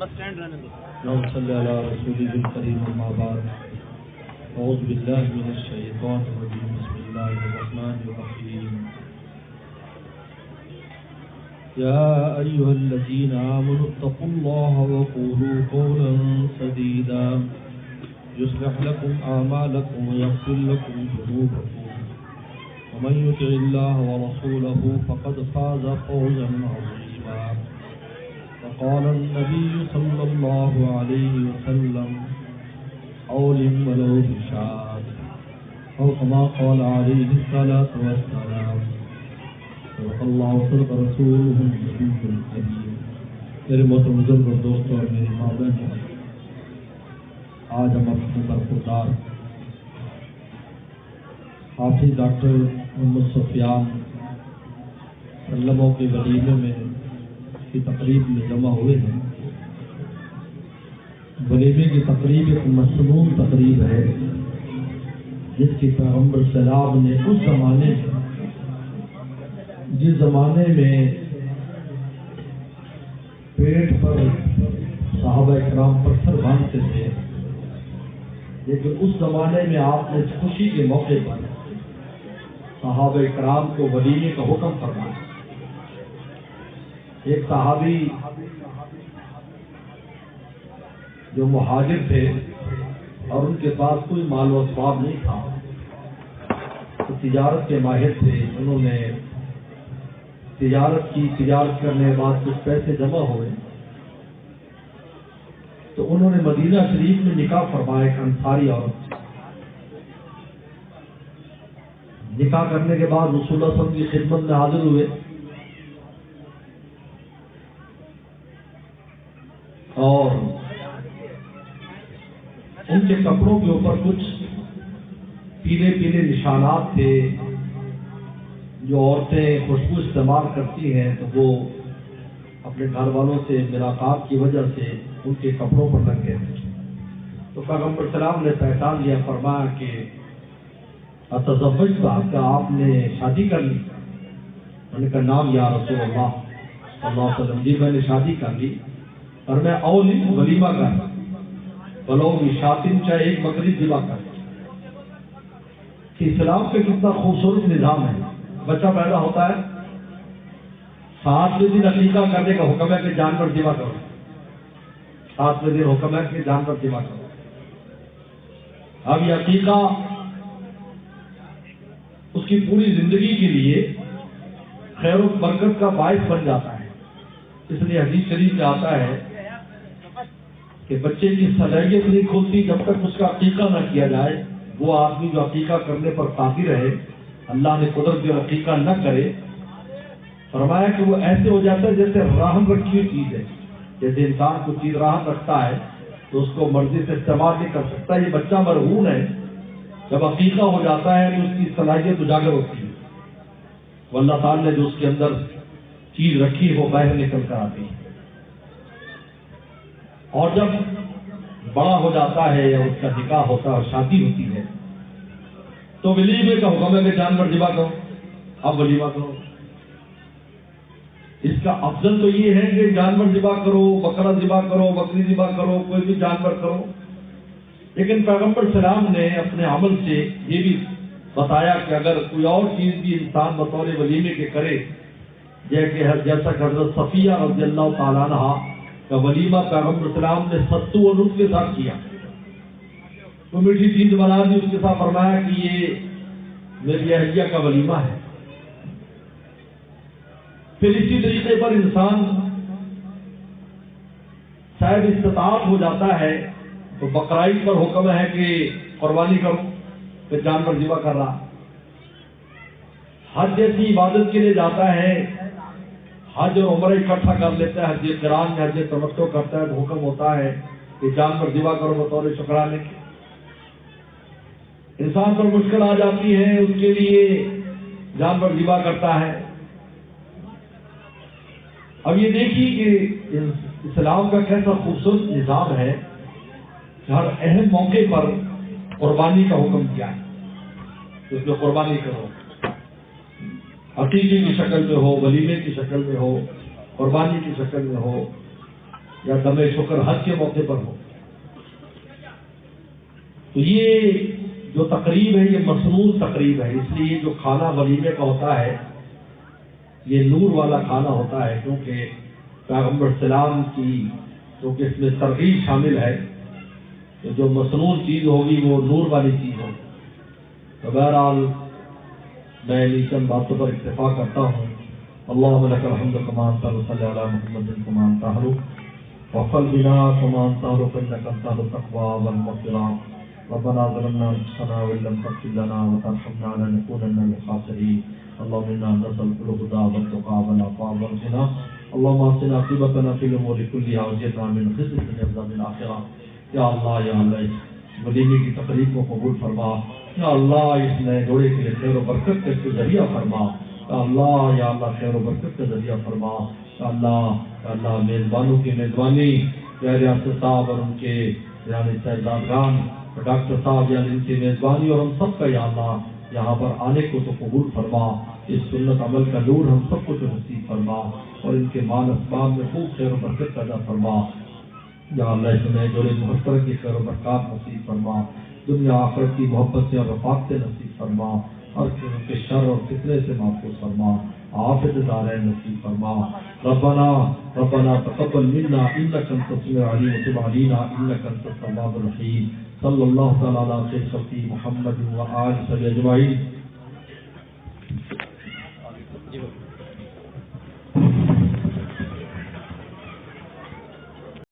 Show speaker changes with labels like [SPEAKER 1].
[SPEAKER 1] اللهم صل على رسوله الكريم اما بعد اعوذ بالله من الشيطان الرجيم بسم الله الرحمن الرحيم يا ايها الذين امنوا اتقوا الله وقولوا قولا سديدا يصلح لكم اعمالكم ويغفر لكم ذنوبكم ومن يطع الله ورسوله فقد فاز فوزا عظيما وقال النبي صلى الله عليه وسلم أولم ولو بشاد أو كما قال عليه الصلاة والسلام صدق الله وصدق رسوله النبي الكريم. میرے محترم بزرگ اور دوستوں اور میری ماں بہنوں، آج ہم اپنے برخوردار حافظ ڈاکٹر محمد سفیان سلموں کے ولیمے میں کی تقریب میں جمع ہوئے ہیں. ولیمے کی تقریب ایک مسنون تقریب ہے جس کی پیغمبر سلام نے اس زمانے میں، جس زمانے میں پیٹ پر صحابہ اکرام پتھر باندھتے تھے، لیکن اس زمانے میں آپ نے خوشی کے موقع پر صحابہ اکرام کو ولیمے کا حکم فرمایا. ایک صحابی جو مہاجر تھے اور ان کے پاس کوئی مال و اسباب نہیں تھا، تو تجارت کے ماہر تھے. انہوں نے تجارت کی، تجارت کرنے کے بعد کچھ پیسے جمع ہوئے تو انہوں نے مدینہ شریف میں نکاح فرمایا ایک انصاری عورت. نکاح کرنے کے بعد رسول اللہ صلی اللہ علیہ وسلم کی خدمت میں حاضر ہوئے اور ان کے کپڑوں کے اوپر کچھ پیلے پیلے نشانات تھے. جو عورتیں خوشبو استعمال کرتی ہیں تو وہ اپنے گھر والوں سے ملاقات کی وجہ سے ان کے کپڑوں پر لگ گئے. تو پیغمبر سلام نے پہچان لیا، فرمایا کہ اتزوجت، کیا آپ نے شادی کر لی؟ میں نے کہا نام یا رسول اللہ صلی اللہ علیہ وسلم، جی میں نے شادی کر لی اور میں اولی ولیمہ کر بلو شاطن، چاہے ایک بکری ذبح کر. اسلام پہ کتنا خوبصورت نظام ہے. بچہ پیدا ہوتا ہے، 7ویں دن عقیقہ کرنے کا حکم ہے کہ جانور ذبح کرو. 7ویں دن حکم ہے کہ جانور ذبح کرو. اب یہ عقیقہ اس کی پوری زندگی کے لیے خیر و برکت کا باعث بن جاتا ہے. اس لیے حدیث شریف میں آتا ہے کہ بچے کی صلاحیت نہیں کھلتی جب تک اس کا عقیقہ نہ کیا جائے. وہ آدمی جو عقیقہ کرنے پر قادر ہے، اللہ نے قدرت جو عقیقہ نہ کرے، فرمایا کہ وہ ایسے ہو جاتا ہے جیسے راہن رکھی ہوئی چیز ہے. جیسے انسان کو چیز راہن رکھتا ہے تو اس کو مرضی سے استعمال نہیں کر سکتا. یہ بچہ مرہون ہے، جب عقیقہ ہو جاتا ہے تو اس کی صلاحیت اجاگر ہوتی ہے. وہ اللہ تعالیٰ نے جو اس کے اندر چیز رکھی وہ باہر نکل کر آتی ہے. اور جب بڑا ہو جاتا ہے یا اس کا نکاح ہوتا ہے اور شادی ہوتی ہے تو ولیمے کا حکم ہے کہ جانور ذبح کرو. اب ولیمہ کرو. اس کا افضل تو یہ ہے کہ جانور ذبح کرو، بکرا ذبح کرو، بکری ذبح کرو، کوئی بھی جانور کرو. لیکن پیغمبر سلام نے اپنے عمل سے یہ بھی بتایا کہ اگر کوئی اور چیز بھی انسان بطور ولیمے کے کرے، جیسا کہ حضرت صفیہ رضی اللہ تعالیٰ عنہ کا ولیمہ پیغمبر سلام نے ستو اور نوٹ کے ساتھ کیا. وہ میٹھی چیز بنا دی، اس کے ساتھ فرمایا کہ یہ میری اہلیہ کا ولیمہ ہے. پھر اسی طریقے پر انسان صاحب استطاعت ہو جاتا ہے تو بقرعید پر حکم ہے کہ قربانی کرو، پھر جانور ذبح کر رہا. حج جیسی عبادت کے لیے جاتا ہے، حج اور عمرہ اکٹھا کر لیتا ہے، حج قران میں حج تمتع کرتا ہے تو حکم ہوتا ہے کہ جانور ذبح کرو بطور شکرانے کے. انسان پر مشکل آ جاتی ہے، اس کے لیے جانور ذبح کرتا ہے. اب یہ دیکھیے کہ اسلام کا کیسا خوبصورت نظام ہے کہ ہر اہم موقع پر قربانی کا حکم کیا ہے. اس میں قربانی کرو، عقیقے کی شکل میں ہو، ولیمے کی شکل میں ہو، قربانی کی شکل میں ہو، یا دم شکر حج کے موقع پر ہو. تو یہ جو تقریب ہے یہ مصنوع تقریب ہے، اس لیے جو کھانا ولیمے کا ہوتا ہے یہ نور والا کھانا ہوتا ہے، کیونکہ پیغمبر سلام کی کیونکہ اس میں ترغیب شامل ہے، تو جو مصنوع چیز ہوگی وہ نور والی چیز ہوگی. تو بہرحال میں ان چند باتوں پر اکتفا کرتا ہوں. اللہم لک الحمد کما انت وصلی علی محمد کما انت اہلہ وفل بنا کما انت اہلہ انک انت اہل التقوی والمغفرہ. ربنا ظلمنا انفسنا وان لم تغفر لنا وترحمنا لنكونن من الخاسرين. اللهم انا نسألك الهدى والتقى والعفاف والغنى. اللهم اصلح عاقبتنا في الامور كلها واجرنا من خزي الدنيا وعذاب الاخرة. یا اللہ اس ولیمے کی تقریب کو قبول فرما. یا اللہ اس نئے جوڑے کے لیے خیر و برکت کا ذریعہ فرما. یا اللہ خیر و برکت کا ذریعہ فرما. یا اللہ میزبانوں کی میزبانی ریاست صاحب اور ان کے یعنی سردارگان ڈاکٹر صاحب یعنی ان کی میزبانی اور ہم سب کا یا اللہ یہاں پر آنے کو تو قبول فرما. اس سنت عمل کا نور ہم سب کو تو نصیب فرما اور ان کے مال اسباب میں خوب خیر و برکت پیدا فرما. یا اللہ اس میں جوڑے محتر کی خیر و برکات نصیب فرما. دنیا آخرت کی محبت سے اور رفاقت سے نصیب فرما. ہر قسم کے شر اور فتنے سے محفوظ فرما. عافیت دارین نصیب فرما. ربنا تقبل منا انك انت السميع العليم وتب علينا انك انت التواب الرحيم. صلی اللہ تعالی علی خیر خلقہ محمد و آلہ اجمعین.